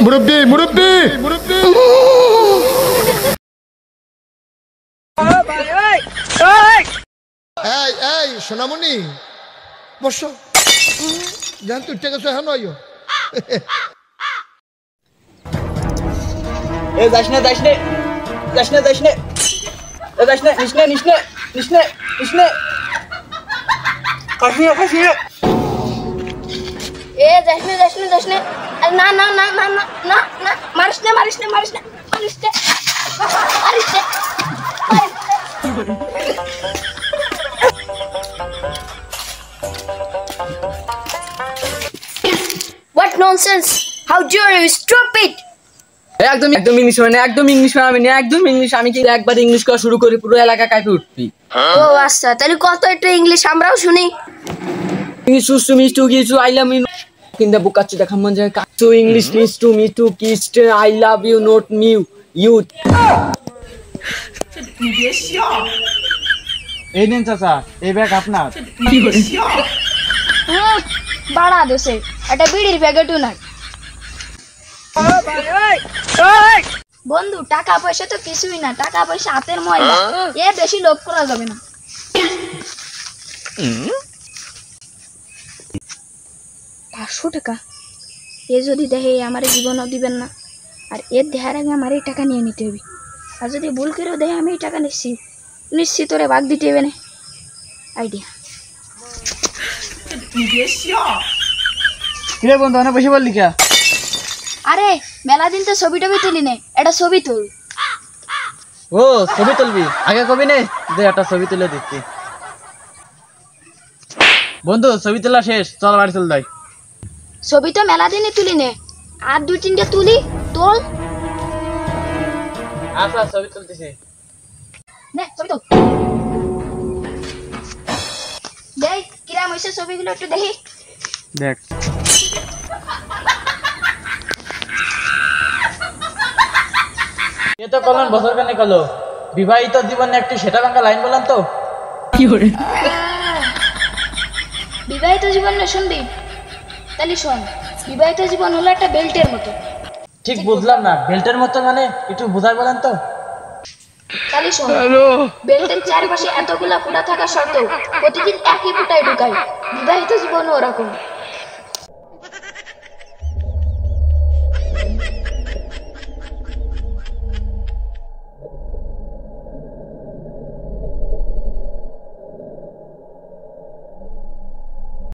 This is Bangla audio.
মুরব্বি মুরব্বি মুরব্বি এই এই সোনামণি বসো জান তুই ঠিক আছে হ্যাঁ নয় এ যাসনে যাসনে যাসনে যাসনে যাসনে নিসনে নিসনে নিসনে নিসনে কাশিয়ে কাশিয়ে এ যাসনে যাসনে যাসনে না না না না না না না মারিস না মারিস না মারিস না মারিস না মারিস না What nonsense! How dare you? Stop it! একদম একদম ইংলিশ মানে একদম ইংলিশ মানে না একদম ইংলিশ আমি কি একবার ইংলিশ করা শুরু করি পুরো এলাকা কাঁপে উঠবি ও আচ্ছা তাহলে কত একটু ইংলিশ আমরাও শুনি English to miss to kiss to I love you কিন্দা বুকাচ্ছি দেখা মন যায় to English miss to kiss to I love you not mew you এই নিন চাচা এই ব্যাগ আপনার বাড়া দেশে এটা বিড়ির প্যাকেটও নাই বন্ধু টাকা পয়সা তো কিছুই না টাকা পয়সা হাতের ময়লা এ বেশি লোভ করা যাবে না 500 টাকা এ যদি দেখে আমার জীবনও দিবেন না আর এর দেহার আগে আমার এই টাকা নিয়ে নিতে হবে আর যদি ভুল করেও দেখে আমি এই টাকা নিচ্ছি নিশ্চিত ওরে ভাগ দিতে হবে না আইডিয়া কিরে বন্ধু অনেক বেশি বললি কে আরে মেলা দিন তো ছবি টবি তুলি নে এটা ছবি তুল ও ছবি তুলবি আগে কবি নে যে একটা ছবি তুলে দিচ্ছি বন্ধু ছবি তোলা শেষ চল বাড়ি চল যাই ছবি তো মেলা দিনই তুলি নে আর 2-3টা তুলি তোল আচ্ছা ছবি তুলতেছি নে ছবি তুল দেখ কিরাম হইছে ছবিগুলো একটু দেখি দেখ এ তো কলন বছর কানে কলো বিবাহিত জীবনে একটি সেটা ভাঙা লাইন বললাম তো কি করে বিবাহিত জীবন না শুনবি তাহলে শোন বিবাহিত জীবন হলো একটা বেল্টের মতো ঠিক বুঝলাম না বেল্টের মতো মানে একটু বুঝাই বলেন তো তাহলে শোন বেল্টের চারপাশে এতগুলা ফুটা থাকা সত্ত্বেও প্রতিদিন একই ফুটায় ঢুকায় বিবাহিত জীবনও ওরকম